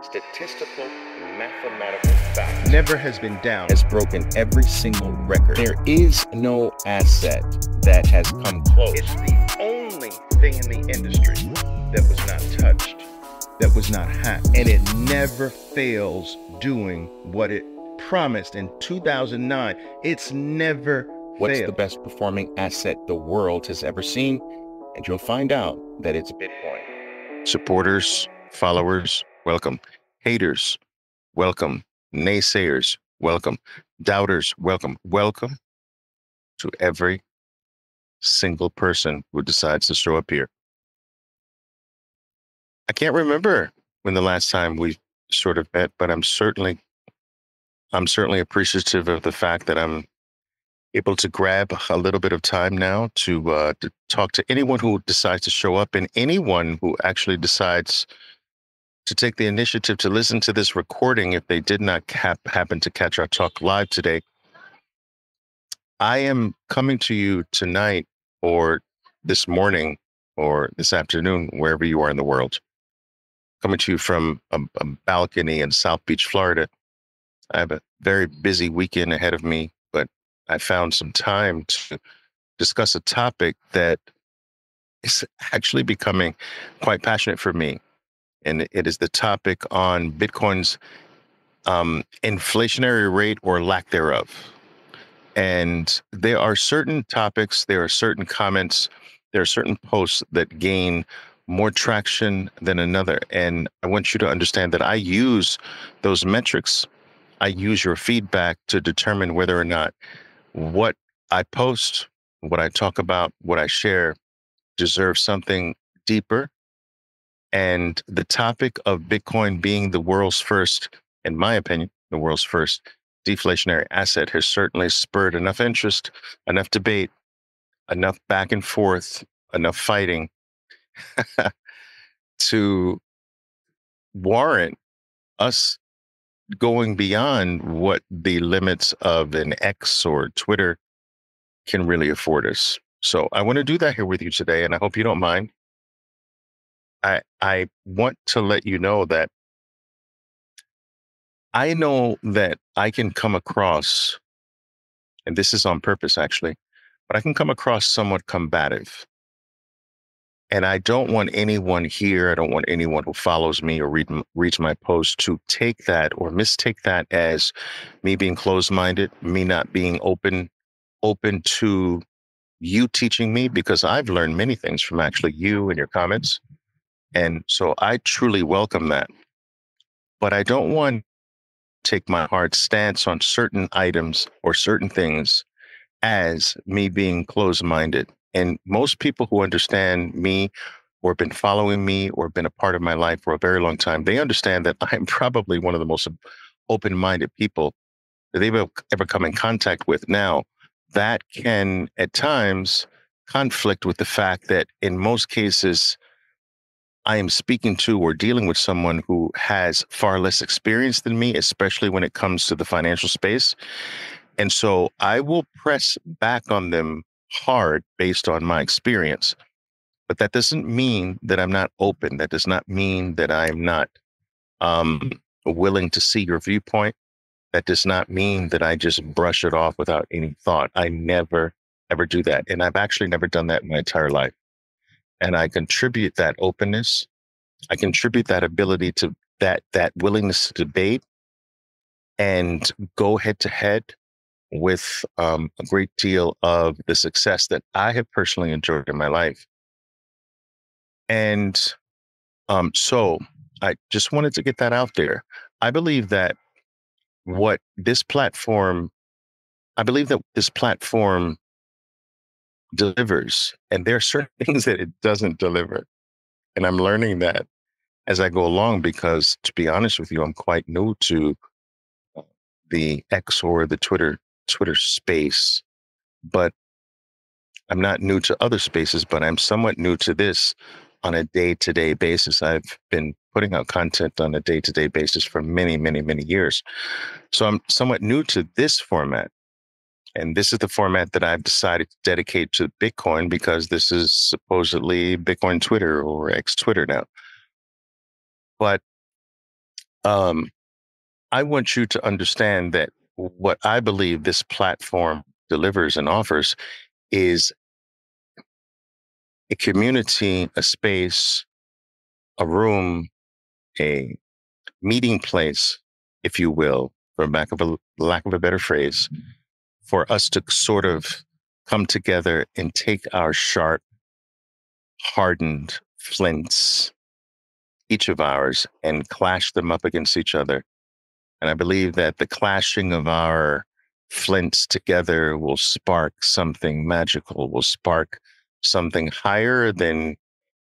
statistical, mathematical fact never has been down. has broken every single record. There is no asset that has come close. It's the only thing in the industry that was not touched, that was not hacked, and it never fails doing what it promised in 2009. It's never What's failed. the best performing asset the world has ever seen? And you'll find out that it's Bitcoin. Supporters, followers, welcome. Haters, welcome. Naysayers, welcome. Doubters, welcome. Welcome to every single person who decides to show up here. I can't remember when the last time we sort of met, but I'm certainly appreciative of the fact that I'm able to grab a little bit of time now to talk to anyone who decides to show up and anyone who actually decides to take the initiative to listen to this recording if they did not happen to catch our talk live today. I am coming to you tonight or this morning or this afternoon, wherever you are in the world. Coming to you from a balcony in South Beach, Florida. I have a very busy weekend ahead of me, but I found some time to discuss a topic that is actually becoming quite passionate for me. And it is the topic on Bitcoin's inflationary rate or lack thereof. And there are certain topics, there are certain comments, there are certain posts that gain more traction than another. And I want you to understand that I use those metrics. I use your feedback to determine whether or not what I post, what I talk about, what I share deserves something deeper. And the topic of Bitcoin being the world's first, in my opinion, the world's first deflationary asset has certainly spurred enough interest, enough debate, enough back and forth, enough fighting to warrant us going beyond what the limits of an X or Twitter can really afford us. So I want to do that here with you today, and I hope you don't mind. I want to let you know that I know that I can come across, and this is on purpose actually, but I can come across somewhat combative. And I don't want anyone here, I don't want anyone who follows me or reads my post to take that or mistake that as me being closed-minded, me not being open to you teaching me, because I've learned many things from actually you and your comments. And so I truly welcome that. But I don't want to take my hard stance on certain items or certain things as me being closed-minded. And most people who understand me or been following me or been a part of my life for a very long time, they understand that I'm probably one of the most open-minded people that they've ever come in contact with. Now, that can at times conflict with the fact that in most cases, I am speaking to or dealing with someone who has far less experience than me, especially when it comes to the financial space. And so I will press back on them hard based on my experience. But that doesn't mean that I'm not open. That does not mean that I'm not willing to see your viewpoint. That does not mean that I just brush it off without any thought. I never, ever do that. And I've actually never done that in my entire life. And I contribute that openness. I contribute that ability to that willingness to debate and go head to head with a great deal of the success that I have personally enjoyed in my life. And so I just wanted to get that out there. I believe that this platform delivers, and there are certain things that it doesn't deliver. And I'm learning that as I go along, because to be honest with you, I'm quite new to the X or the Twitter space, but I'm not new to other spaces, but I'm somewhat new to this on a day-to-day basis. I've been putting out content on a day-to-day basis for many, many, many years. So I'm somewhat new to this format. And this is the format that I've decided to dedicate to Bitcoin, because this is supposedly Bitcoin Twitter or X Twitter now. But I want you to understand that what I believe this platform delivers and offers is a community, a space, a room, a meeting place, if you will, for lack of a better phrase, for us to sort of come together and take our sharp, hardened flints, each of ours, and clash them up against each other. And I believe that the clashing of our flints together will spark something magical, will spark something higher than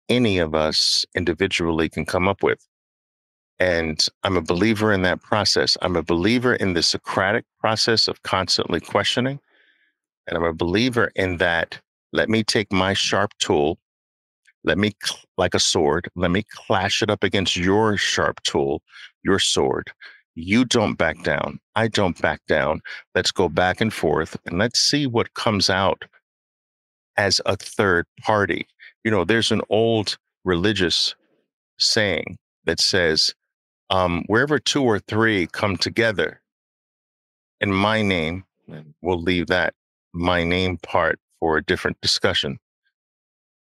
any of us individually can come up with. And I'm a believer in that process. I'm a believer in the Socratic process of constantly questioning. And I'm a believer in that. Let me take my sharp tool, like a sword, let me clash it up against your sharp tool, your sword. You don't back down. I don't back down. Let's go back and forth and let's see what comes out as a third party. You know, there's an old religious saying that says, wherever two or three come together in my name, we'll leave that my name part for a different discussion.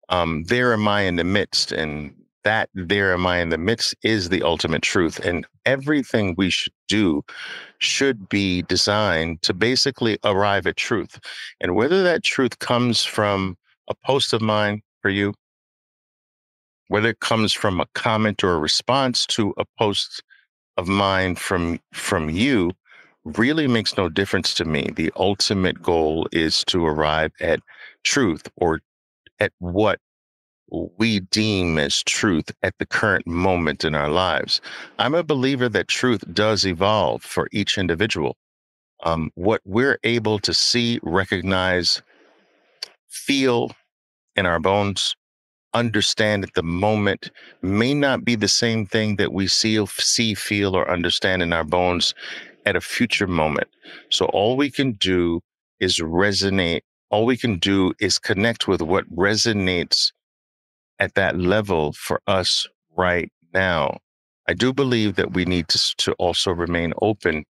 There am I in the midst, and that there am I in the midst is the ultimate truth. And everything we should do should be designed to basically arrive at truth. And whether that truth comes from a post of mine for you, whether it comes from a comment or a response to a post of mine from you, really makes no difference to me. The ultimate goal is to arrive at truth, or at what we deem as truth at the current moment in our lives. I'm a believer that truth does evolve for each individual. What we're able to see, recognize, feel in our bones, understand at the moment may not be the same thing that we see, feel, or understand in our bones at a future moment. So all we can do is resonate. All we can do is connect with what resonates at that level for us right now. I do believe that we need to also remain open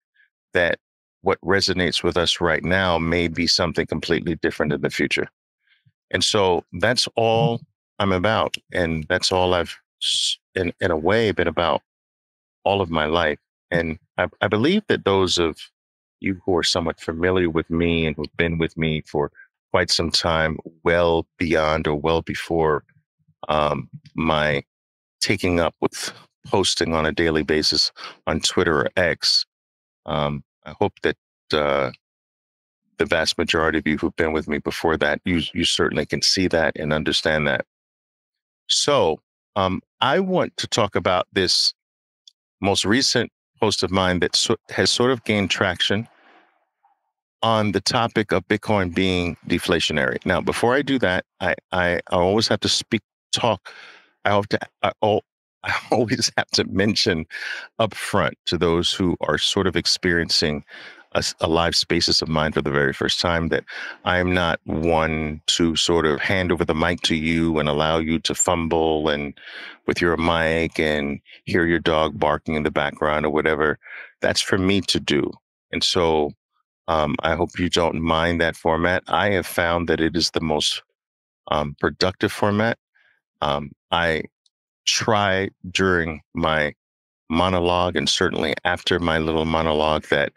that what resonates with us right now may be something completely different in the future. And so that's all I'm about. And that's all I've, in a way, been about all of my life. And I believe that those of you who are somewhat familiar with me and who've been with me for quite some time, well beyond or well before my taking up with posting on a daily basis on Twitter or X. I hope that the vast majority of you who've been with me before that, you certainly can see that and understand that. So I want to talk about this most recent post of mine that has sort of gained traction on the topic of Bitcoin being deflationary. Now, before I do that, I always have to talk. I have to, I always have to mention up front to those who are sort of experiencing a live spaces of mine for the very first time that I'm not one to sort of hand over the mic to you and allow you to fumble and with your mic and hear your dog barking in the background or whatever. That's for me to do. And so I hope you don't mind that format. I have found that it is the most productive format. I try during my monologue and certainly after my little monologue that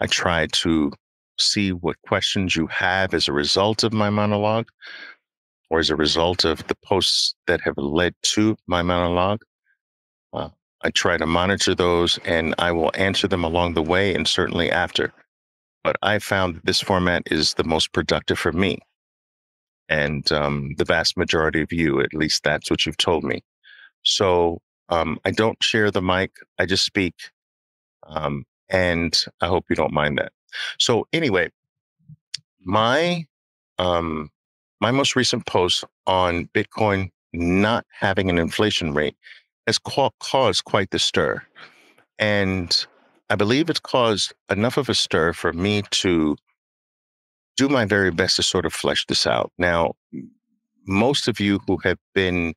I try to see what questions you have as a result of my monologue or as a result of the posts that have led to my monologue. I try to monitor those and I will answer them along the way and certainly after. But I found that this format is the most productive for me. And the vast majority of you, at least that's what you've told me. So I don't share the mic, I just speak. And I hope you don't mind that. So anyway, my my most recent post on Bitcoin not having an inflation rate has caused quite the stir. And I believe it's caused enough of a stir for me to do my very best to sort of flesh this out. Now, most of you who have been,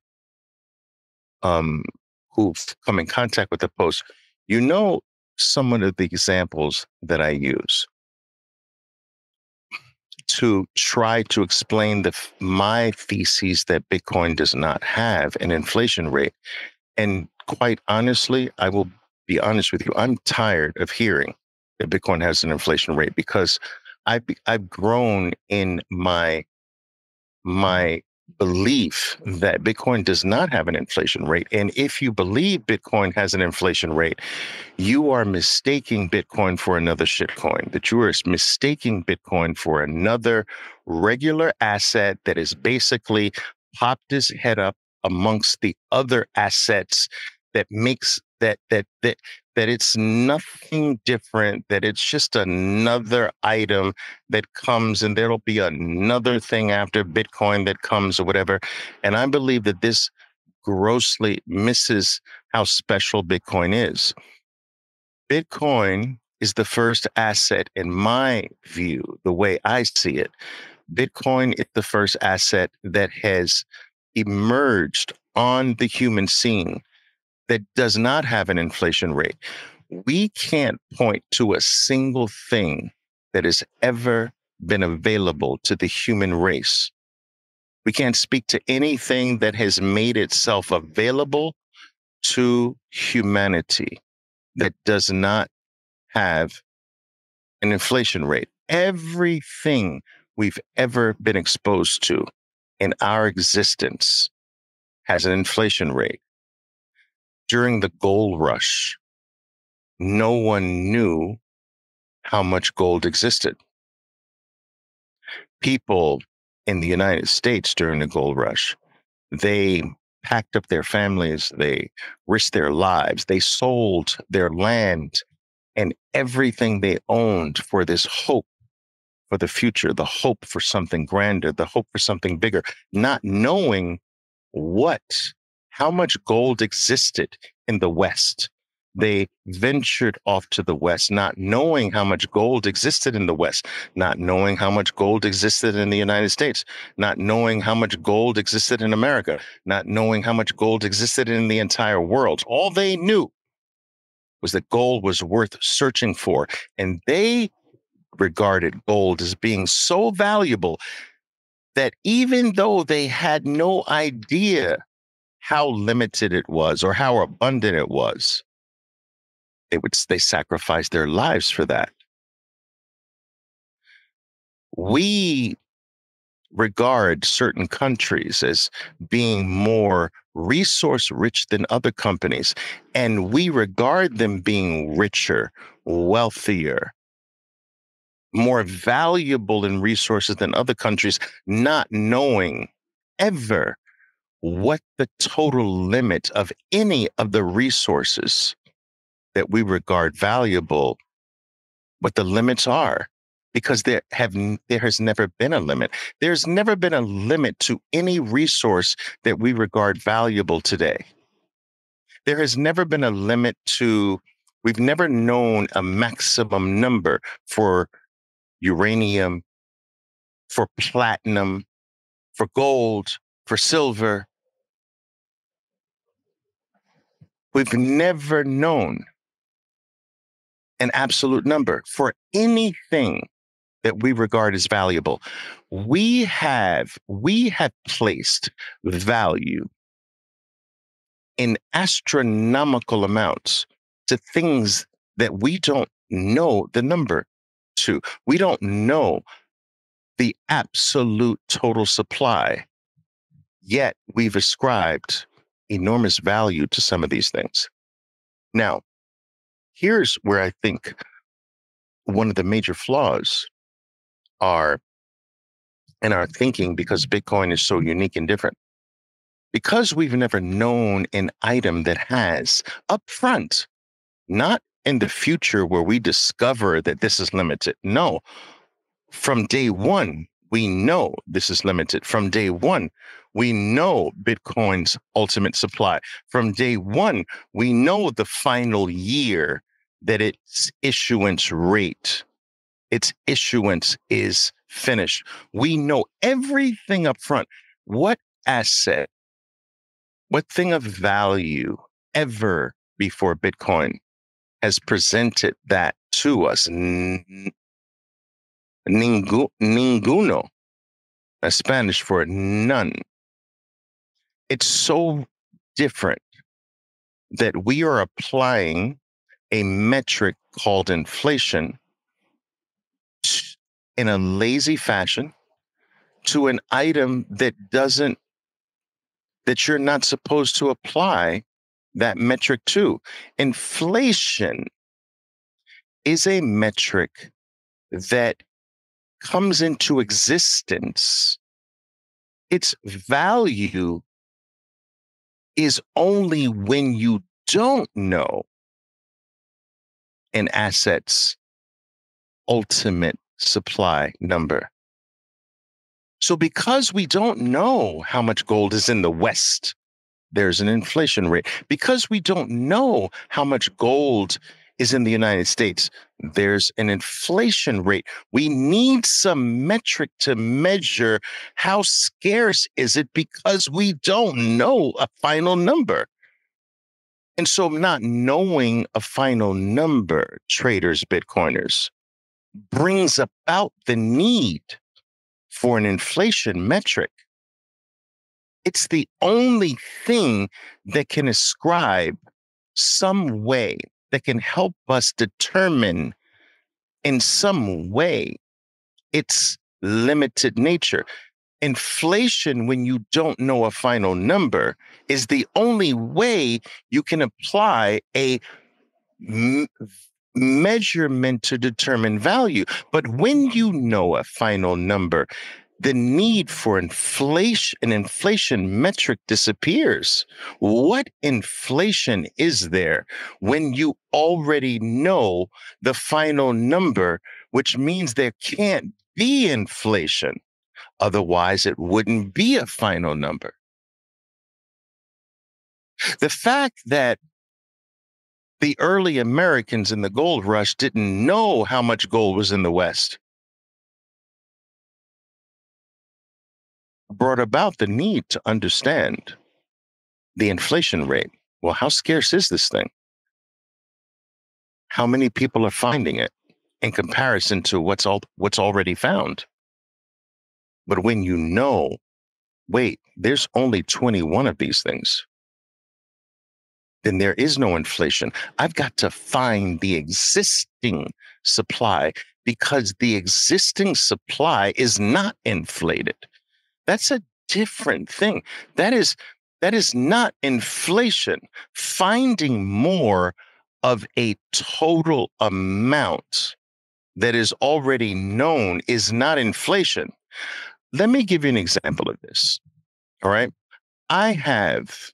who've come in contact with the post, You know, some of the examples that I use to try to explain my thesis that Bitcoin does not have an inflation rate. And quite honestly, I will be honest with you, I'm tired of hearing that Bitcoin has an inflation rate because I've grown in my belief that Bitcoin does not have an inflation rate. And if you believe Bitcoin has an inflation rate, you are mistaking Bitcoin for another shitcoin, that you are mistaking Bitcoin for another regular asset that is basically popped his head up amongst the other assets that makes that it's nothing different, that it's just another item that comes and there'll be another thing after Bitcoin that comes or whatever. And I believe that this grossly misses how special Bitcoin is. Bitcoin is the first asset, in my view, the way I see it. Bitcoin is the first asset that has emerged on the human scene that does not have an inflation rate. We can't point to a single thing that has ever been available to the human race. We can't speak to anything that has made itself available to humanity that does not have an inflation rate. Everything we've ever been exposed to in our existence has an inflation rate. During the gold rush, no one knew how much gold existed. People in the United States during the gold rush, they packed up their families, they risked their lives, they sold their land and everything they owned for this hope for the future, the hope for something grander, the hope for something bigger, not knowing how much gold existed in the West. They ventured off to the West, not knowing how much gold existed in the West, not knowing how much gold existed in the United States, not knowing how much gold existed in America, not knowing how much gold existed in the entire world. All they knew was that gold was worth searching for. And they regarded gold as being so valuable that even though they had no idea how limited it was or how abundant it was, they sacrificed their lives for that. We regard certain countries as being more resource rich than other companies, and we regard them being richer, wealthier, more valuable in resources than other countries, not knowing ever what the total limit of any of the resources that we regard valuable, what the limits are, because there has never been a limit. There's never been a limit to any resource that we regard valuable today. There has never been a limit we've never known a maximum number for uranium, for platinum, for gold, for silver. We've never known an absolute number for anything that we regard as valuable. We have placed value in astronomical amounts to things that we don't know the number to. We don't know the absolute total supply, yet we've ascribed enormous value to some of these things. Now, here's where I think one of the major flaws are in our thinking, because Bitcoin is so unique and different. Because we've never known an item that has upfront, not in the future where we discover that this is limited. No, from day one, we know this is limited. From day one, we know Bitcoin's ultimate supply. From day one, we know the final year that its issuance is finished. We know everything up front. What asset, what thing of value ever before Bitcoin has presented that to us. Ninguno, that's Spanish for none. It's so different that we are applying a metric called inflation in a lazy fashion to an item that you're not supposed to apply that metric to. Inflation is a metric that comes into existence. Its value is only when you don't know an asset's ultimate supply number. So because we don't know how much gold is in the West, there's an inflation rate. Because we don't know how much gold is in the United States, there's an inflation rate. We need some metric to measure how scarce is it, because we don't know a final number. And so not knowing a final number, traders, Bitcoiners, brings about the need for an inflation metric. It's the only thing that can ascribe some way, that can help us determine in some way its limited nature. Inflation, when you don't know a final number, is the only way you can apply a measurement to determine value. But when you know a final number, the need for an inflation metric disappears. What inflation is there when you already know the final number, which means there can't be inflation? Otherwise, it wouldn't be a final number. The fact that the early Americans in the gold rush didn't know how much gold was in the West brought about the need to understand the inflation rate. Well, how scarce is this thing? How many people are finding it in comparison to what's already found? But when you know, wait, there's only 21 of these things, then there is no inflation. I've got to find the existing supply, because the existing supply is not inflated. That's a different thing. That is not inflation. Finding more of a total amount that is already known is not inflation. Let me give you an example of this. All right. I have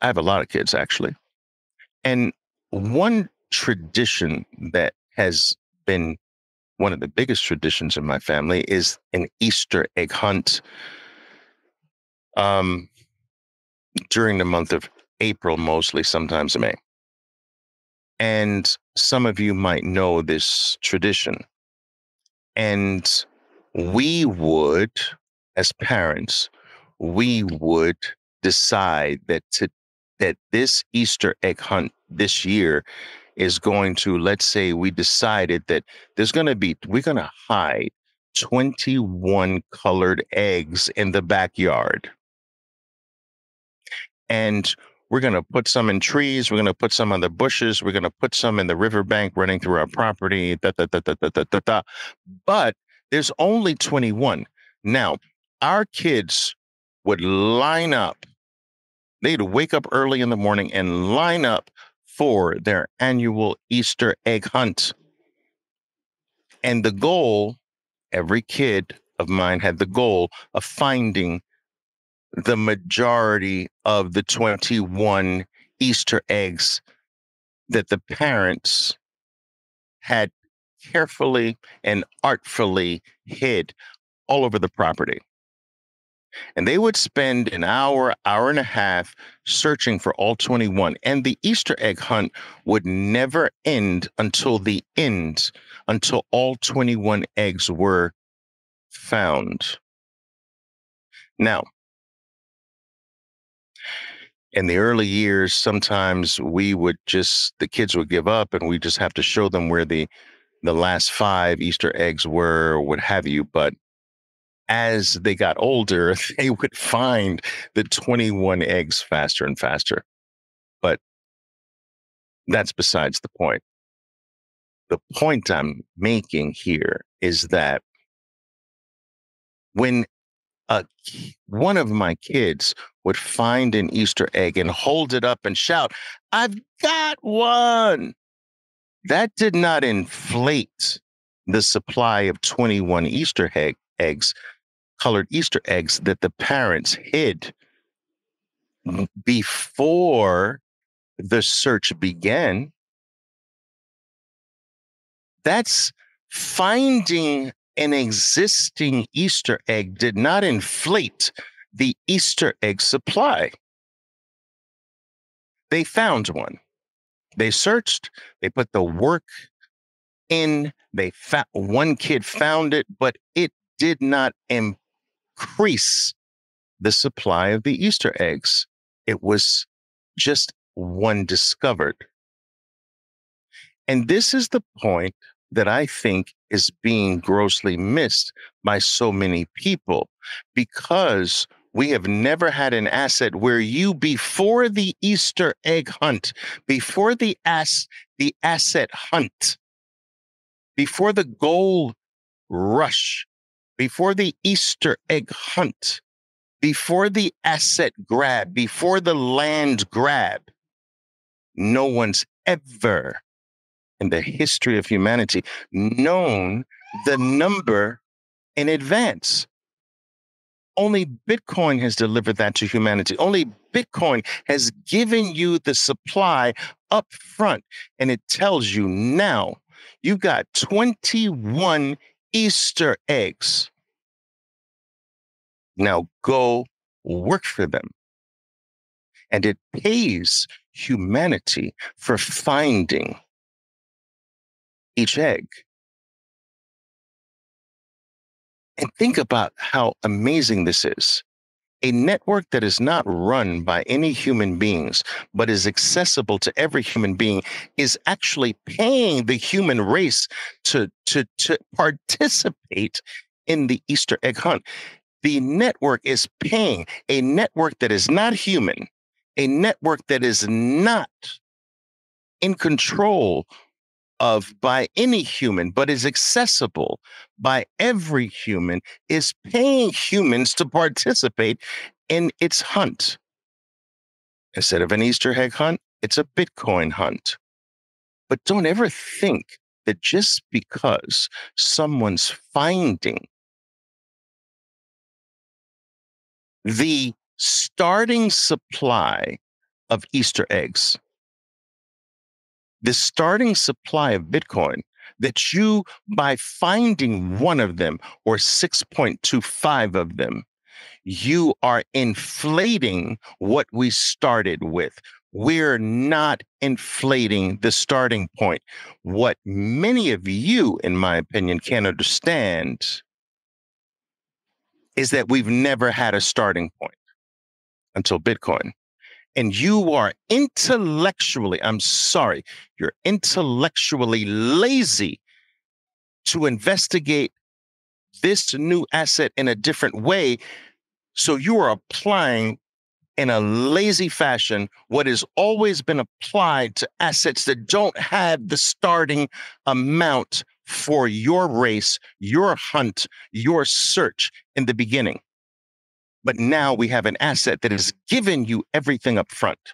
a lot of kids, actually. And one tradition that has been one of the biggest traditions in my family is an Easter egg hunt during the month of April, mostly, sometimes May. And some of you might know this tradition. And we would, as parents, we would decide that this Easter egg hunt this year is going to, let's say we decided that we're going to hide 21 colored eggs in the backyard. And we're going to put some in trees. We're going to put some on the bushes. We're going to put some in the riverbank running through our property. But there's only 21. Now, our kids would line up. They'd wake up early in the morning and line up for their annual Easter egg hunt. And the goal, every kid of mine had the goal of finding the majority of the 21 Easter eggs that the parents had carefully and artfully hid all over the property. And they would spend an hour, hour and a half searching for all 21. And the Easter egg hunt would never end until all 21 eggs were found. Now, In the early years, sometimes the kids would give up and we just have to show them where the last 5 Easter eggs were or what have you. But as they got older, they would find the 21 eggs faster and faster. But that's besides the point. The point I'm making here is that when one of my kids would find an Easter egg and hold it up and shout, "I've got one," that did not inflate the supply of 21 eggs, colored Easter eggs that the parents hid before the search began. That's finding an existing Easter egg did not inflate the Easter egg supply. They found one. They searched, they put the work in, one kid found it, but it did not increase the supply of the Easter eggs. It was just one discovered. And this is the point that I think is being grossly missed by so many people, because we have never had an asset where you, before the Easter egg hunt, before the asset hunt, before the gold rush, before the Easter egg hunt, before the asset grab, before the land grab, no one's ever in the history of humanity known the number in advance. Only Bitcoin has delivered that to humanity. Only Bitcoin has given you the supply up front, and it tells you now you've got 21 Easter eggs. Now go work for them. And it pays humanity for finding each egg. And think about how amazing this is. A network that is not run by any human beings, but is accessible to every human being, is actually paying the human race to participate in the Easter egg hunt. The network is paying a network that is not human, a network that is not in control of by any human, but is accessible by every human, is paying humans to participate in its hunt. Instead of an Easter egg hunt, it's a Bitcoin hunt. But don't ever think that just because someone's finding the starting supply of Easter eggs, the starting supply of Bitcoin, that you, by finding one of them or 6.25 of them, you are inflating what we started with. We're not inflating the starting point. What many of you, in my opinion, can't understand is that we've never had a starting point until Bitcoin. And you are intellectually, I'm sorry, you're intellectually lazy to investigate this new asset in a different way. So you are applying in a lazy fashion what has always been applied to assets that don't have the starting amount for your race, your hunt, your search in the beginning. But now we have an asset that has given you everything up front,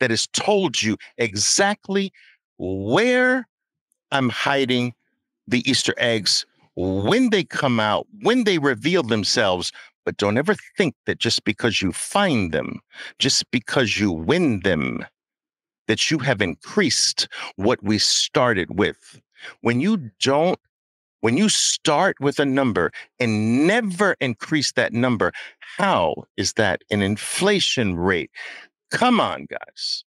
that has told you exactly where I'm hiding the Easter eggs, when they come out, when they reveal themselves. But don't ever think that just because you find them, just because you win them, that you have increased what we started with. When you start with a number and never increase that number, how is that an inflation rate? Come on, guys.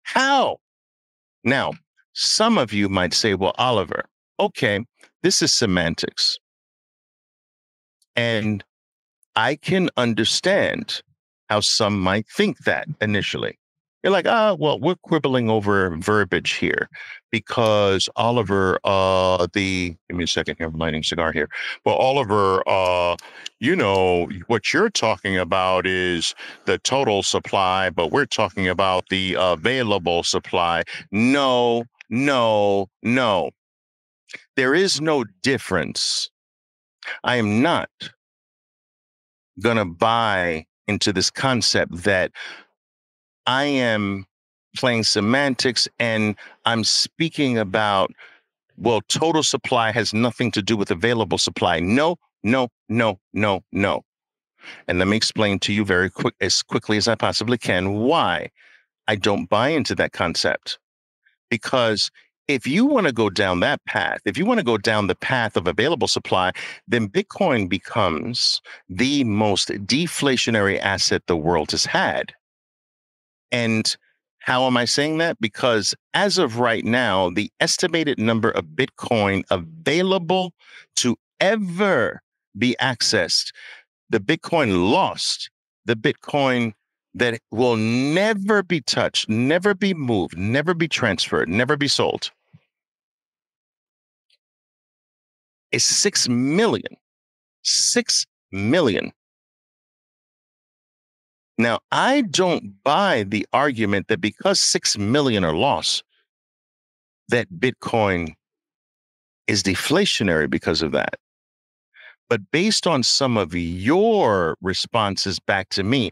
How? Now, some of you might say, well, Oliver, okay, this is semantics. And I can understand how some might think that initially. You're like, well, we're quibbling over verbiage here because Oliver, give me a second here, I'm lighting a cigar here. Well, Oliver, what you're talking about is the total supply, but we're talking about the available supply. No, no, no. There is no difference. I am not going to buy into this concept that I am playing semantics and I'm speaking about, well, total supply has nothing to do with available supply. No, no, no, no, no. And let me explain to you as quickly as I possibly can, why I don't buy into that concept. Because if you want to go down that path, if you want to go down the path of available supply, then Bitcoin becomes the most deflationary asset the world has had. And how am I saying that? Because as of right now, the estimated number of Bitcoin available to ever be accessed, the Bitcoin lost, the Bitcoin that will never be touched, never be moved, never be transferred, never be sold, is 6 million. 6 million. Now, I don't buy the argument that because 6 million are lost, that Bitcoin is deflationary because of that. But based on some of your responses back to me,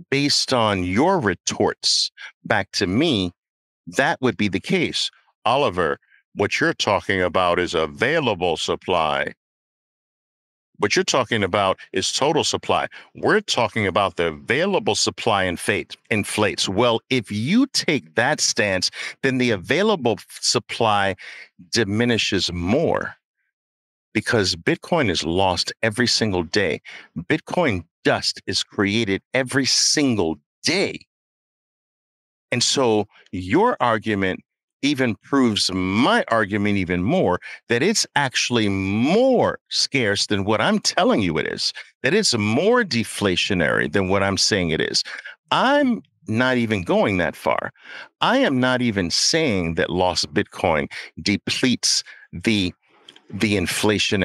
based on your retorts back to me, that would be the case. Oliver, what you're talking about is available supply. What you're talking about is total supply. We're talking about the available supply inflates. Well, if you take that stance, then the available supply diminishes more because Bitcoin is lost every single day. Bitcoin dust is created every single day. And so your argument even proves my argument even more, that it's actually more scarce than what I'm telling you it is, that it's more deflationary than what I'm saying it is. I'm not even going that far. I am not even saying that lost Bitcoin depletes the inflation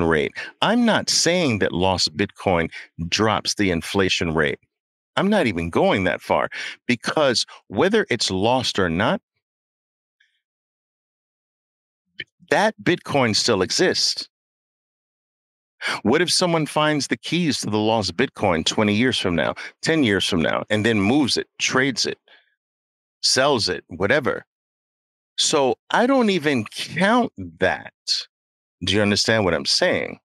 rate. I'm not saying that lost Bitcoin drops the inflation rate. I'm not even going that far, because whether it's lost or not, that Bitcoin still exists. What if someone finds the keys to the lost Bitcoin 20 years from now, 10 years from now, and then moves it, trades it, sells it, whatever? So I don't even count that. Do you understand what I'm saying?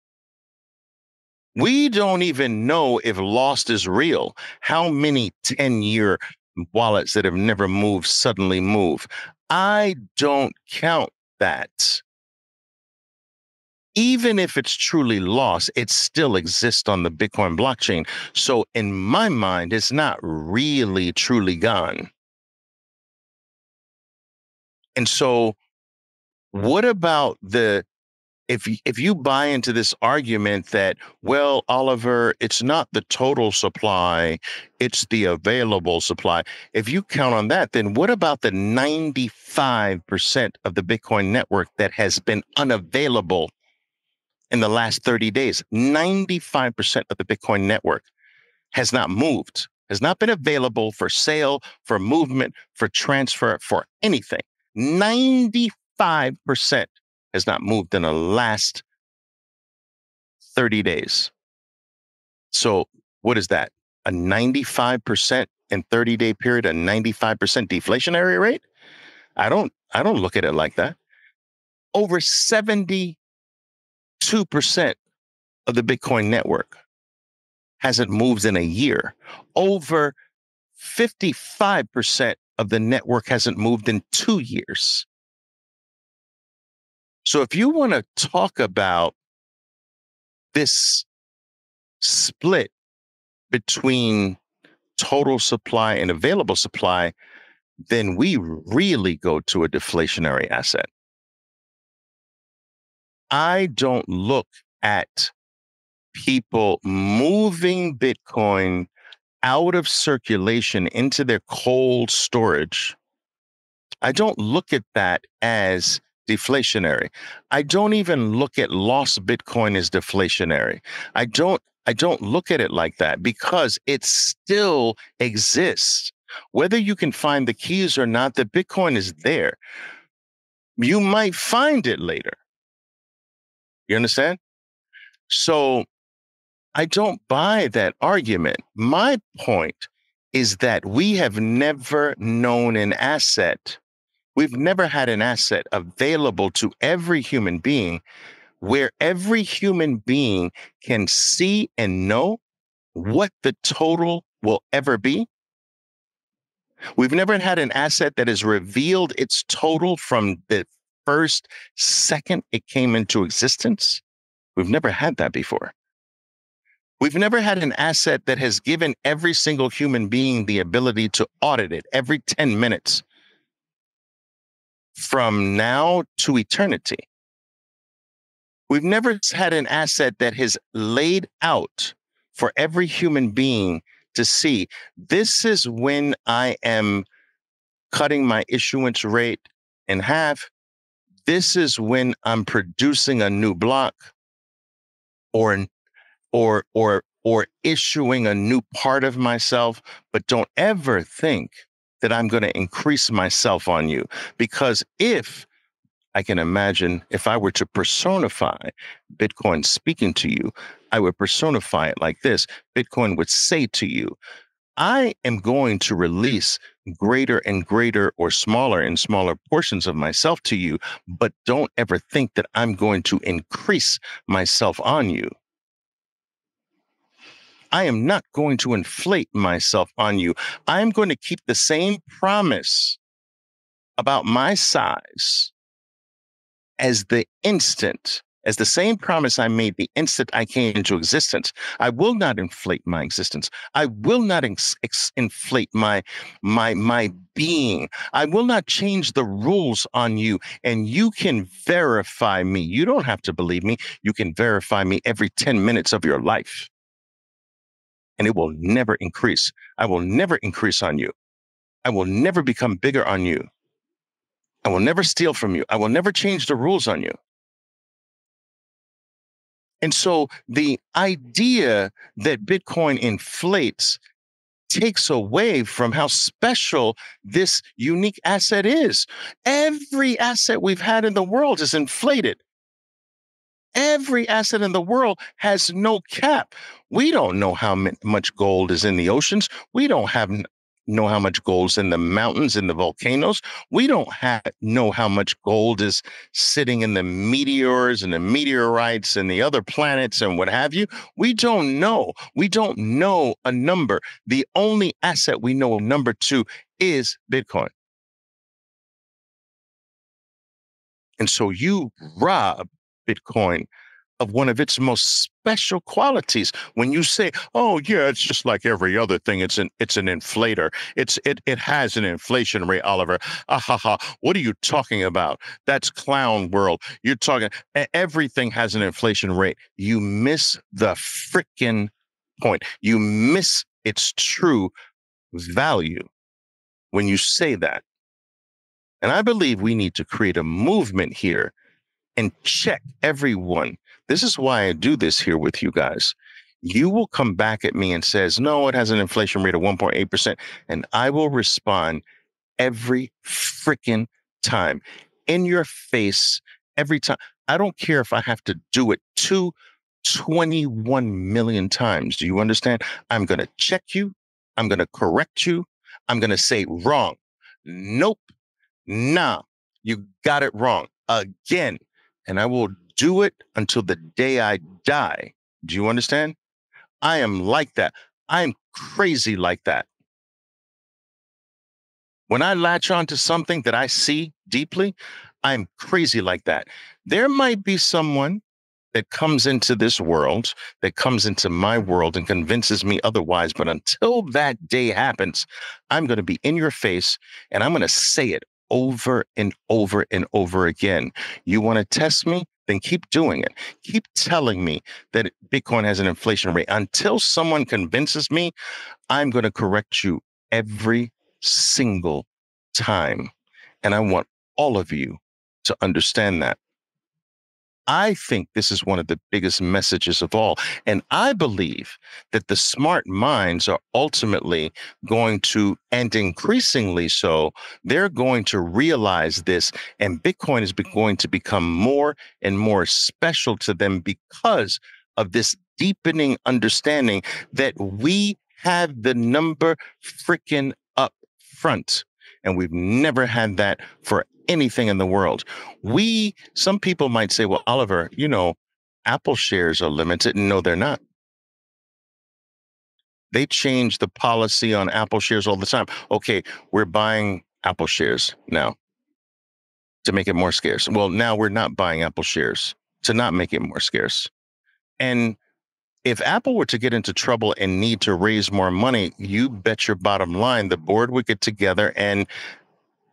We don't even know if lost is real. How many 10-year wallets that have never moved suddenly move? I don't count that. Even if it's truly lost, it still exists on the Bitcoin blockchain. So in my mind, it's not really truly gone. And so what about if you buy into this argument that, well, Oliver, it's not the total supply, it's the available supply. If you count on that, then what about the 95% of the Bitcoin network that has been unavailable in the last 30 days? 95% of the Bitcoin network has not moved, has not been available for sale, for movement, for transfer, for anything. 95% has not moved in the last 30 days. So what is that? A 95% in 30-day period, a 95% deflationary rate? I don't look at it like that. Over 72% of the Bitcoin network hasn't moved in a year. Over 55% of the network hasn't moved in 2 years. So if you want to talk about this split between total supply and available supply, then we really go to a deflationary asset. I don't look at people moving Bitcoin out of circulation into their cold storage, I don't look at that as deflationary. I don't even look at lost Bitcoin as deflationary. I don't look at it like that because it still exists. Whether you can find the keys or not, the Bitcoin is there. You might find it later. You understand? So I don't buy that argument. My point is that we have never known an asset. We've never had an asset available to every human being where every human being can see and know what the total will ever be. We've never had an asset that has revealed its total from the first second it came into existence. We've never had that before. We've never had an asset that has given every single human being the ability to audit it every 10 minutes from now to eternity. We've never had an asset that has laid out for every human being to see, this is when I am cutting my issuance rate in half. This is when I'm producing a new block or issuing a new part of myself, but don't ever think that I'm going to increase myself on you. Because if I can imagine if I were to personify Bitcoin speaking to you, I would personify it like this. Bitcoin would say to you, I am going to release greater and greater or smaller and smaller portions of myself to you, but don't ever think that I'm going to increase myself on you. I am not going to inflate myself on you. I'm going to keep the same promise about my size as the same promise I made the instant I came into existence. I will not inflate my existence. I will not inflate my being. I will not change the rules on you. And you can verify me. You don't have to believe me. You can verify me every 10 minutes of your life. And it will never increase. I will never increase on you. I will never become bigger on you. I will never steal from you. I will never change the rules on you. And so the idea that Bitcoin inflates takes away from how special this unique asset is. Every asset we've had in the world is inflated. Every asset in the world has no cap. We don't know how much gold is in the oceans. We don't know how much gold is in the mountains, in the volcanoes. We don't know how much gold is sitting in the meteors and the meteorites and the other planets and what have you. We don't know. We don't know a number. The only asset we know a number to is Bitcoin. And so you rob Bitcoin of one of its most special qualities. When you say, "Oh yeah, it's just like every other thing. It's an inflator. It has an inflation rate." Oliver, what are you talking about? That's clown world. You're talking everything has an inflation rate. You miss the frickin' point. You miss its true value when you say that. And I believe we need to create a movement here and check everyone. This is why I do this here with you guys. You will come back at me and says, no, it has an inflation rate of 1.8%. And I will respond every freaking time in your face every time. I don't care if I have to do it 21 million times. Do you understand? I'm going to check you. I'm going to correct you. I'm going to say wrong. Nope. Nah, you got it wrong again. And I will do it until the day I die. Do you understand? I am like that. I'm crazy like that. When I latch on to something that I see deeply, I'm crazy like that. There might be someone that comes into this world, that comes into my world and convinces me otherwise. But until that day happens, I'm going to be in your face and I'm going to say it over and over and over again. You want to test me? Then keep doing it. Keep telling me that Bitcoin has an inflation rate. Until someone convinces me, I'm going to correct you every single time. And I want all of you to understand that. I think this is one of the biggest messages of all. And I believe that the smart minds are ultimately going to, and increasingly so, they're going to realize this, and Bitcoin is going to become more and more special to them because of this deepening understanding that we have the number freaking up front. And we've never had that for anything in the world. Some people might say, well, Oliver, Apple shares are limited. No, they're not. They change the policy on Apple shares all the time. Okay, we're buying Apple shares now to make it more scarce. Well, now we're not buying Apple shares to not make it more scarce. And if Apple were to get into trouble and need to raise more money, you bet your bottom line the board would get together and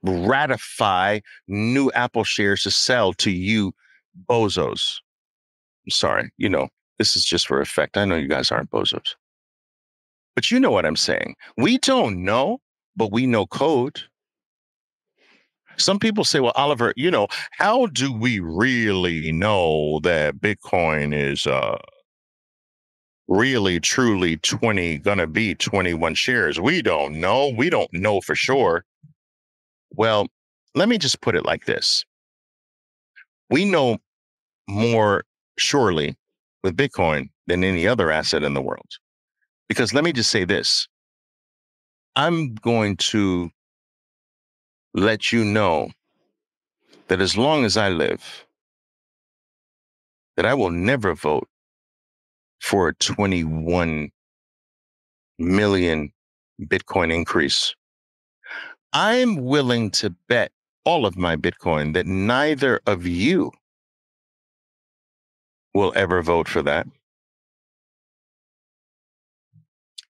ratify new Apple shares to sell to you bozos. Sorry, this is just for effect. I know you guys aren't bozos, but you know what I'm saying. We don't know, but we know code. Some people say, well, Oliver, how do we really know that Bitcoin is really, truly gonna be 21 shares? We don't know. We don't know for sure. Well, let me just put it like this. We know more surely with Bitcoin than any other asset in the world. Because let me just say this. I'm going to let you know that as long as I live, that I will never vote for a 21 million Bitcoin increase. I'm willing to bet all of my Bitcoin that neither of you will ever vote for that.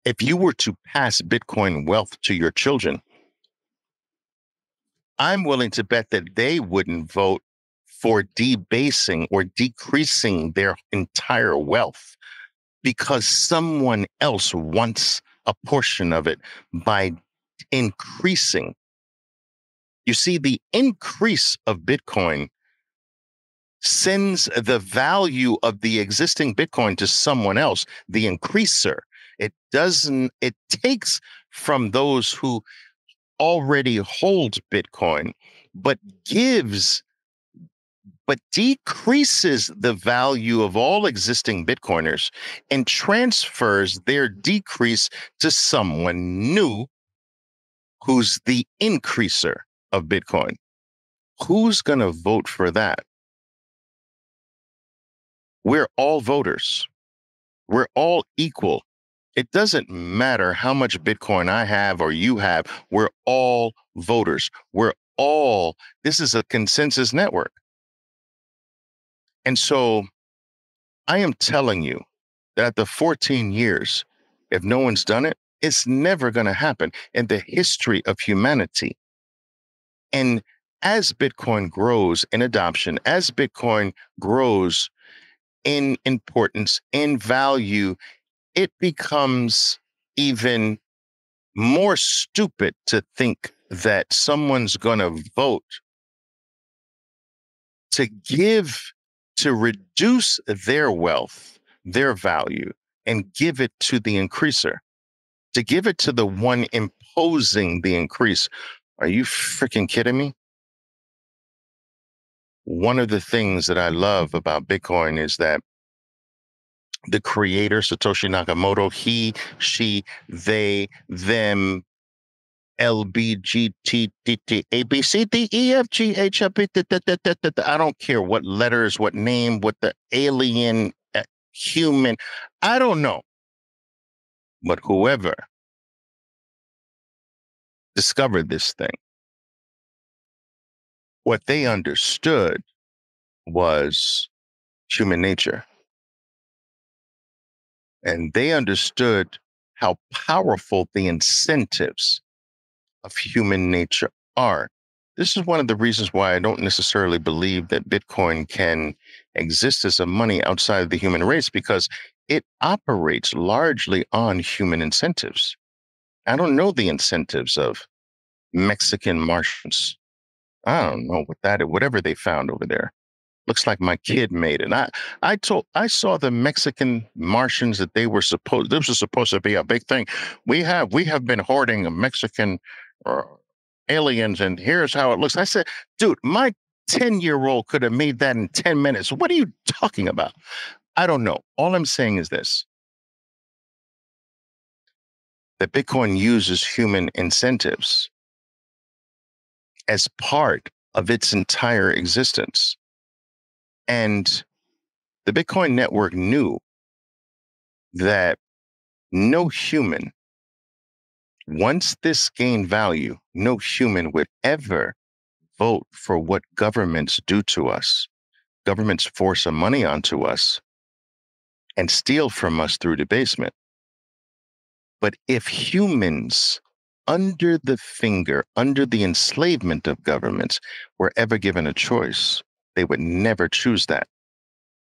If you were to pass Bitcoin wealth to your children, I'm willing to bet that they wouldn't vote for debasing or decreasing their entire wealth because someone else wants a portion of it by increasing. You see, the increase of Bitcoin sends the value of the existing Bitcoin to someone else, the increaser. It takes from those who already hold Bitcoin, but decreases the value of all existing Bitcoiners and transfers their decrease to someone new who's the increaser of Bitcoin. Who's going to vote for that? We're all voters. We're all equal. It doesn't matter how much Bitcoin I have or you have. We're all voters. This is a consensus network. And so I am telling you that after 14 years, if no one's done it, it's never going to happen in the history of humanity. And as Bitcoin grows in adoption, as Bitcoin grows in importance, in value, it becomes even more stupid to think that someone's going to vote to reduce their wealth, their value, and give it to the increaser, to give it to the one imposing the increase. Are you freaking kidding me? One of the things that I love about Bitcoin is that the creator, Satoshi Nakamoto, he, she, they, them, L, B, G, T, T, T, A, B, C, D, E, F, G, H, I, P, T, T, T, T, T, T. I don't care what letters, what name, what the alien, human, I don't know. But whoever discovered this thing, what they understood was human nature. And they understood how powerful the incentives of human nature are. this is one of the reasons why I don't necessarily believe that Bitcoin can exist as a money outside of the human race, because it operates largely on human incentives. I don't know the incentives of Mexican Martians. I don't know whatever they found over there. Looks like my kid made it. I saw the Mexican Martians that this was supposed to be a big thing. We have been hoarding Mexican uh, aliens, and here's how it looks. I said, dude, my 10-year-old could have made that in 10 minutes. What are you talking about? I don't know. All I'm saying is this: that Bitcoin uses human incentives as part of its entire existence. And the Bitcoin network knew that no human, once this gained value, no human would ever vote for what governments do to us. Governments force some money onto us and steal from us through debasement. But if humans, under the finger, under the enslavement of governments, were ever given a choice, they would never choose that.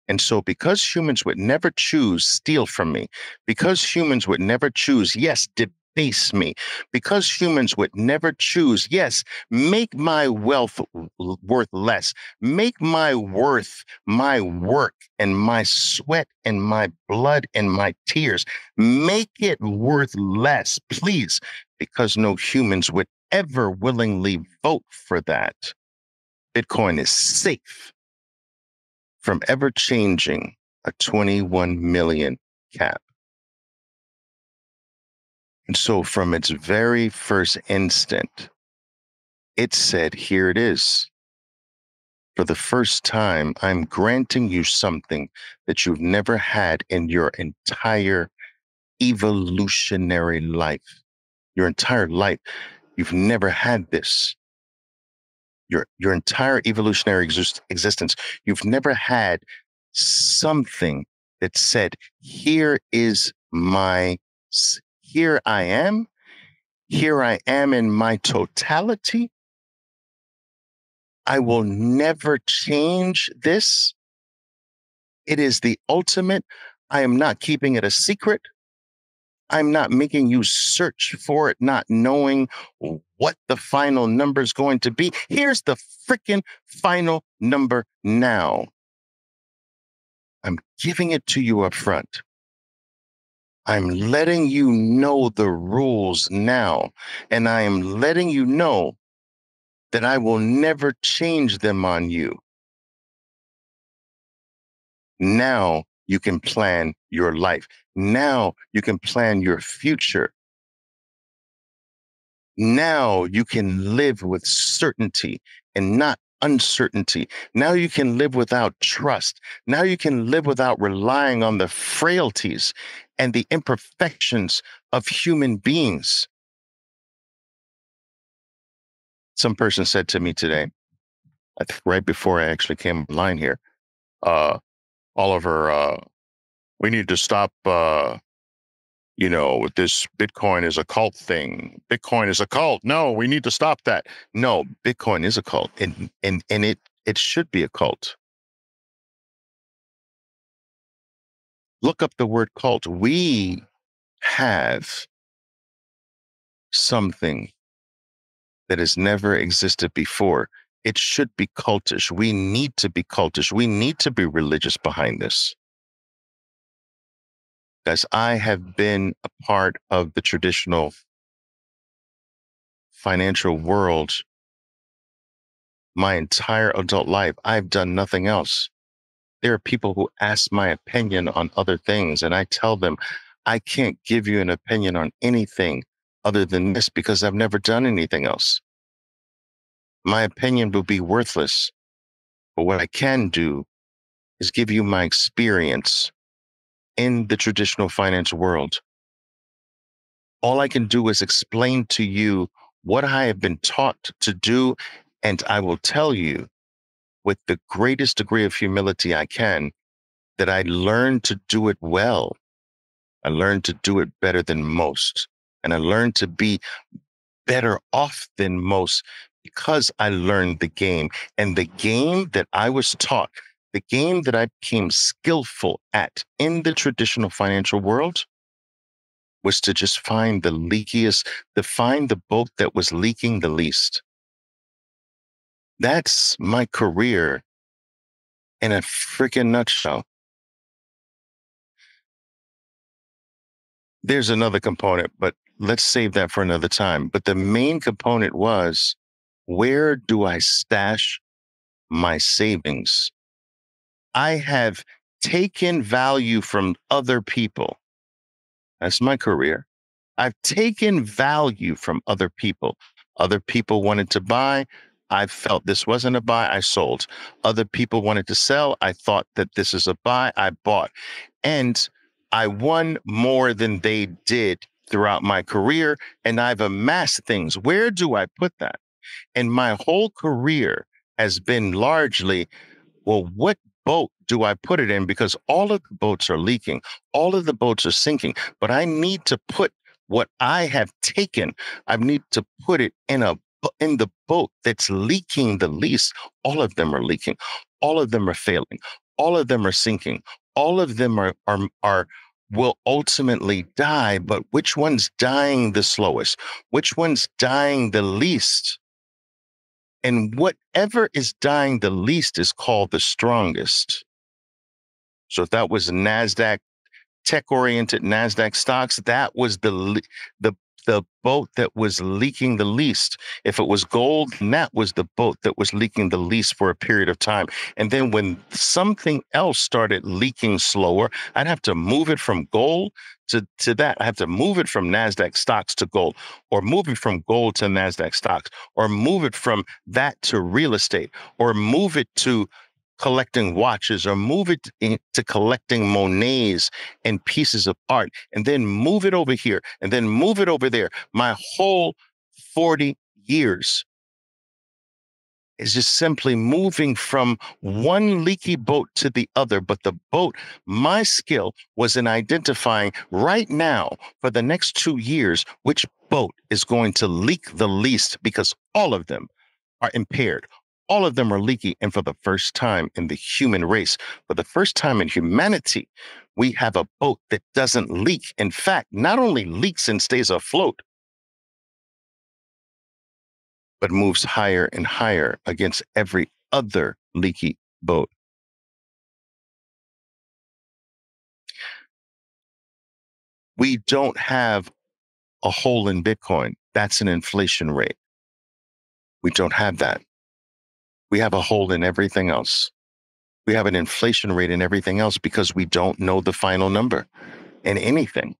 And so, because humans would never choose steal from me, because humans would never choose, yes, debase me, because humans would never choose, yes, make my wealth worth less, make my worth, my work and my sweat and my blood and my tears, make it worth less, please, because no humans would ever willingly vote for that. Bitcoin is safe from ever changing a 21 million cap. And so from its very first instant, it said, here it is. For the first time, I'm granting you something that you've never had in your entire evolutionary life. Your entire life, you've never had this. Your entire evolutionary existence, you've never had something that said, here I am in my totality. I will never change this. It is the ultimate. I am not keeping it a secret. I'm not making you search for it, not knowing what the final number is going to be. Here's the freaking final number now. I'm giving it to you up front. I'm letting you know the rules now, and I am letting you know that I will never change them on you. Now you can plan your life. Now you can plan your future. Now you can live with certainty and not uncertainty. Now you can live without trust. Now you can live without relying on the frailties and the imperfections of human beings. Some person said to me today, I think right before I actually came online here, Oliver, we need to stop, this Bitcoin is a cult thing. Bitcoin is a cult. No, we need to stop that. No, Bitcoin is a cult, and it should be a cult. Look up the word cult. We have something that has never existed before. It should be cultish. We need to be cultish. We need to be religious behind this. Guys, I have been a part of the traditional financial world my entire adult life. I've done nothing else. There are people who ask my opinion on other things, and I tell them, I can't give you an opinion on anything other than this because I've never done anything else. My opinion will be worthless. But what I can do is give you my experience in the traditional finance world. All I can do is explain to you what I have been taught to do, and I will tell you with the greatest degree of humility I can that I learned to do it well. I learned to do it better than most, and I learned to be better off than most because I learned the game. And the game that I was taught, the game that I became skillful at in the traditional financial world, was to just find the leakiest, to find the boat that was leaking the least. That's my career in a freaking nutshell. There's another component, but let's save that for another time. But the main component was, where do I stash my savings? I have taken value from other people. That's my career. I've taken value from other people. Other people wanted to buy. I felt this wasn't a buy. I sold. Other people wanted to sell. I thought that this is a buy. I bought. And I won more than they did throughout my career. And I've amassed things. Where do I put that? And my whole career has been largely, well, what boat do I put it in? Because all of the boats are leaking, all of the boats are sinking, but I need to put what I have taken, I need to put it in the boat that's leaking the least. All of them are leaking, all of them are failing, all of them are sinking, all of them are will ultimately die, but which one's dying the slowest? Which one's dying the least? And whatever is dying the least is called the strongest. So if that was NASDAQ, tech-oriented NASDAQ stocks, that was the boat that was leaking the least. If it was gold, that was the boat that was leaking the least for a period of time. And then when something else started leaking slower, I'd have to move it from gold to that. I have to move it from NASDAQ stocks to gold, or move it from gold to NASDAQ stocks, or move it from that to real estate, or move it to collecting watches, or move it to collecting Monets and pieces of art, and then move it over here, and then move it over there. My whole 40 years is just simply moving from one leaky boat to the other. But the boat, my skill was in identifying right now for the next 2 years, which boat is going to leak the least, because all of them are impaired. All of them are leaky. And for the first time in the human race, for the first time in humanity, we have a boat that doesn't leak. In fact, not only leaks and stays afloat, but moves higher and higher against every other leaky boat. We don't have a hole in Bitcoin. That's an inflation rate. We don't have that. We have a hole in everything else. We have an inflation rate in everything else because we don't know the final number in anything.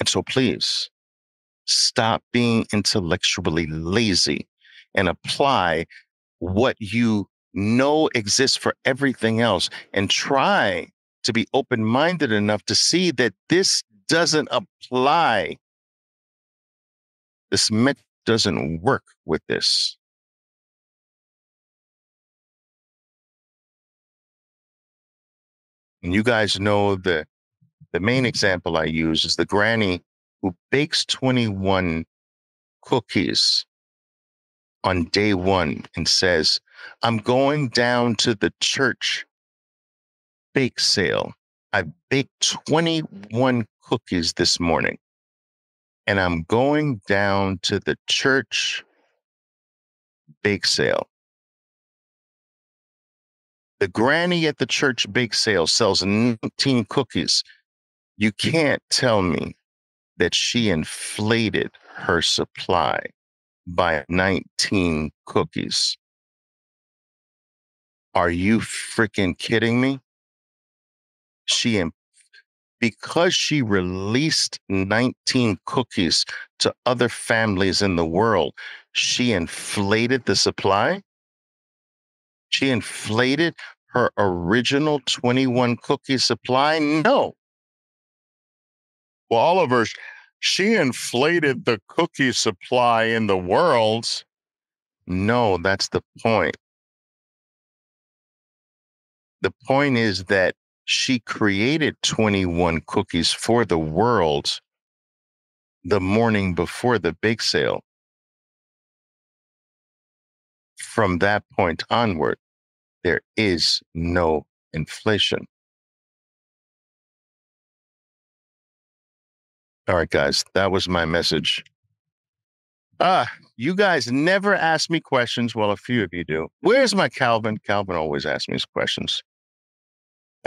And so please stop being intellectually lazy and apply what you know exists for everything else, and try to be open-minded enough to see that this doesn't apply. This method doesn't work with this. And you guys know the main example I use is the granny who bakes 21 cookies on day one and says, I'm going down to the church bake sale. I baked 21 cookies this morning, and I'm going down to the church bake sale. The granny at the church bake sale sells 19 cookies. You can't tell me that she inflated her supply by 19 cookies. Are you freaking kidding me? Because she released 19 cookies to other families in the world, she inflated the supply? She inflated her original 21 cookie supply? No. Well, Oliver, she inflated the cookie supply in the world. No, that's the point. The point is that she created 21 cookies for the world the morning before the bake sale. from that point onward, there is no inflation. All right, guys, that was my message. You guys never ask me questions. Well, a few of you do. Where's my Calvin? Calvin always asks me questions.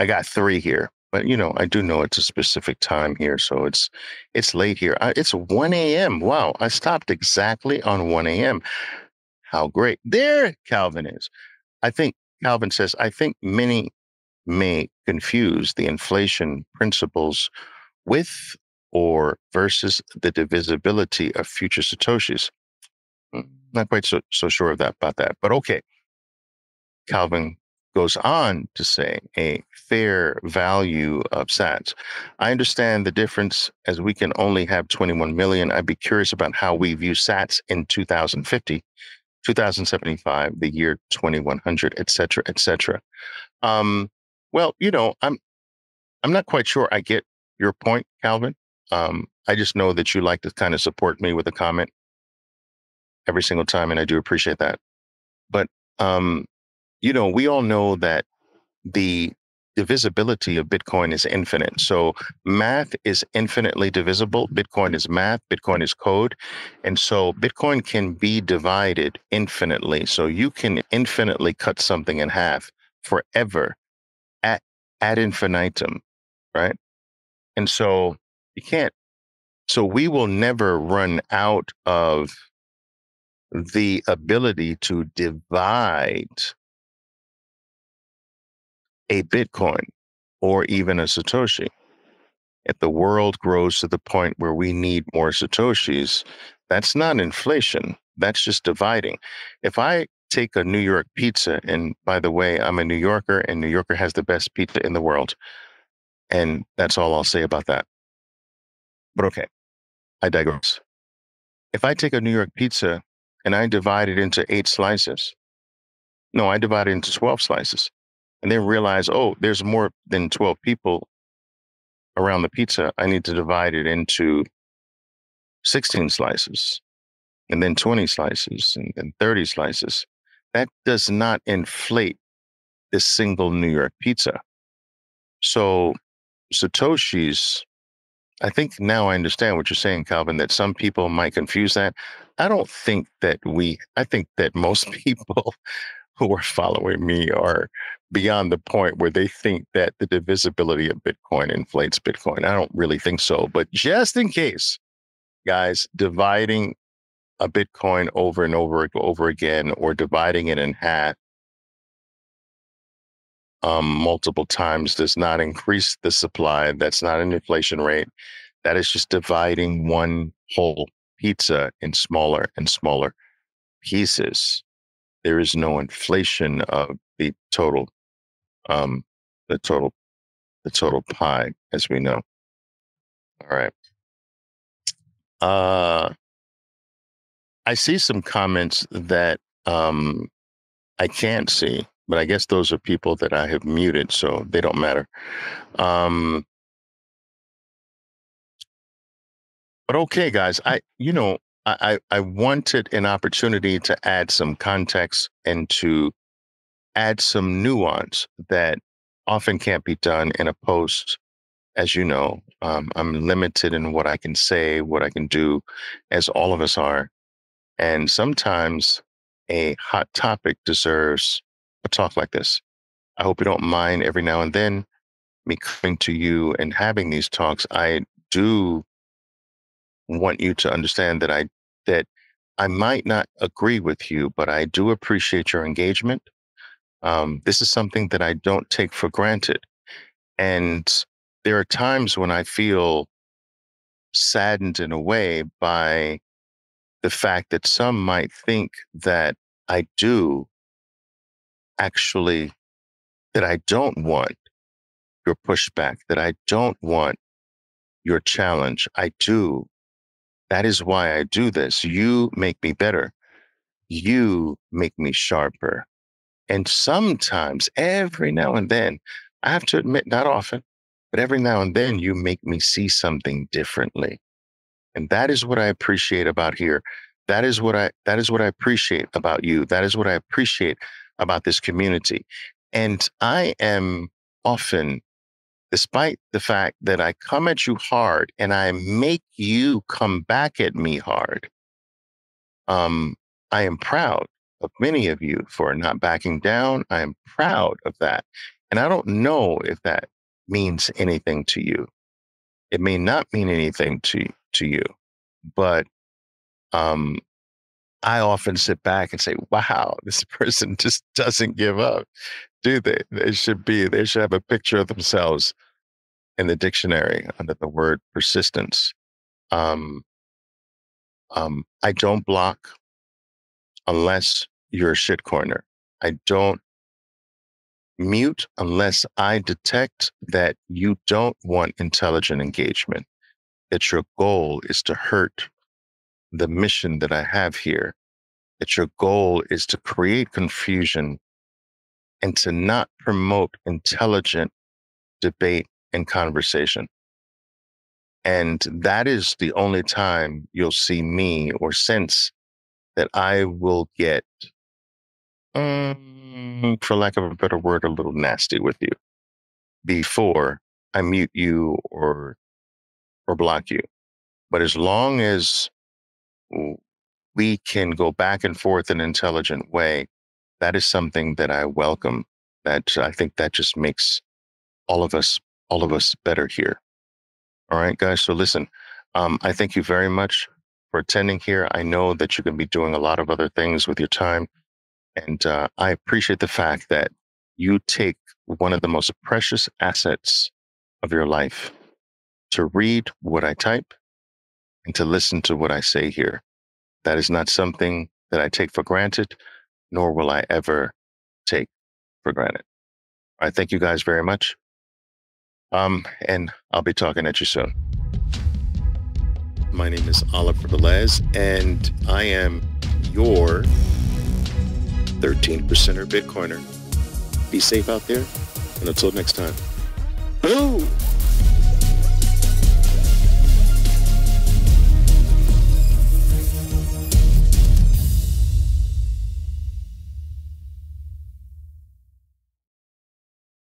I got 3 here, but I do know it's a specific time here, so it's late here. It's 1 a.m. Wow, I stopped exactly on 1 a.m. How great. There Calvin is. Calvin says, I think many may confuse the inflation principles with or versus the divisibility of future Satoshis. Not quite so sure about that, but okay. Calvin goes on to say a fair value of sats. I understand the difference as we can only have 21 million. I'd be curious about how we view sats in 2050, 2075, the year 2100, et cetera, et cetera. Well, I'm not quite sure I get your point, Calvin. I just know that you like to kind of support me with a comment every single time, and I do appreciate that. But we all know that the divisibility of Bitcoin is infinite. So math is infinitely divisible. Bitcoin is math. Bitcoin is code. And so Bitcoin can be divided infinitely. So you can infinitely cut something in half forever ad infinitum, right? And so you can't, so we will never run out of the ability to divide a Bitcoin or even a Satoshi. If the world grows to the point where we need more Satoshis, that's not inflation. That's just dividing. If I take a New York pizza, and by the way, I'm a New Yorker, and New Yorker has the best pizza in the world. And that's all I'll say about that. But okay, I digress. If I take a New York pizza and I divide it into 8 slices, no, I divide it into 12 slices, and then realize, oh, there's more than 12 people around the pizza. I need to divide it into 16 slices, and then 20 slices, and then 30 slices. That does not inflate this single New York pizza. So Satoshis, I think now I understand what you're saying, Calvin, that some people might confuse that. I think that most people who are following me are beyond the point where they think that the divisibility of Bitcoin inflates Bitcoin. I don't really think so. But just in case, guys, dividing a Bitcoin over and over again, or dividing it in half multiple times, does not increase the supply. That's not an inflation rate. That is just dividing one whole pizza in smaller and smaller pieces. There is no inflation of the total pie, as we know. All right. I see some comments that I can't see, but I guess those are people that I have muted, so they don't matter. But okay, guys, I wanted an opportunity to add some context and to add some nuance that often can't be done in a post. As you know, I'm limited in what I can say, what I can do, as all of us are. And sometimes a hot topic deserves a talk like this. I hope you don't mind every now and then me coming to you and having these talks. I do want you to understand that I might not agree with you, but I do appreciate your engagement. This is something that I don't take for granted. And there are times when I feel saddened in a way by the fact that some might think that I do actually, that I don't want your pushback, that I don't want your challenge. I do. That is why I do this. You make me better. You make me sharper. And sometimes, every now and then, I have to admit, not often, but every now and then, you make me see something differently. And that is what I appreciate about here. that is what I appreciate about you. That is what I appreciate about this community. And I am often, despite the fact that I come at you hard and I make you come back at me hard, I am proud of many of you for not backing down. I am proud of that. And I don't know if that means anything to you. It may not mean anything to you, but um, I often sit back and say, wow, this person just doesn't give up, do they? They should have a picture of themselves in the dictionary under the word persistence. Um, I don't block unless you're a shitcoiner. I don't mute unless I detect that you don't want intelligent engagement, that your goal is to hurt the mission that I have here, that your goal is to create confusion and to not promote intelligent debate and conversation. And that is the only time you'll see me or sense that I will get, for lack of a better word, a little nasty with you before I mute you or block you. But as long as we can go back and forth in an intelligent way, that is something that I welcome. That I think that just makes all of us better here. All right, guys. So listen, I thank you very much for attending here. I know that you're going to be doing a lot of other things with your time. And I appreciate the fact that you take one of the most precious assets of your life to read what I type and to listen to what I say here. That is not something that I take for granted, nor will I ever take for granted. All right, thank you guys very much. And I'll be talking at you soon. My name is Oliver Velez, and I am your 13%er Bitcoiner. Be safe out there, and until next time. Boom!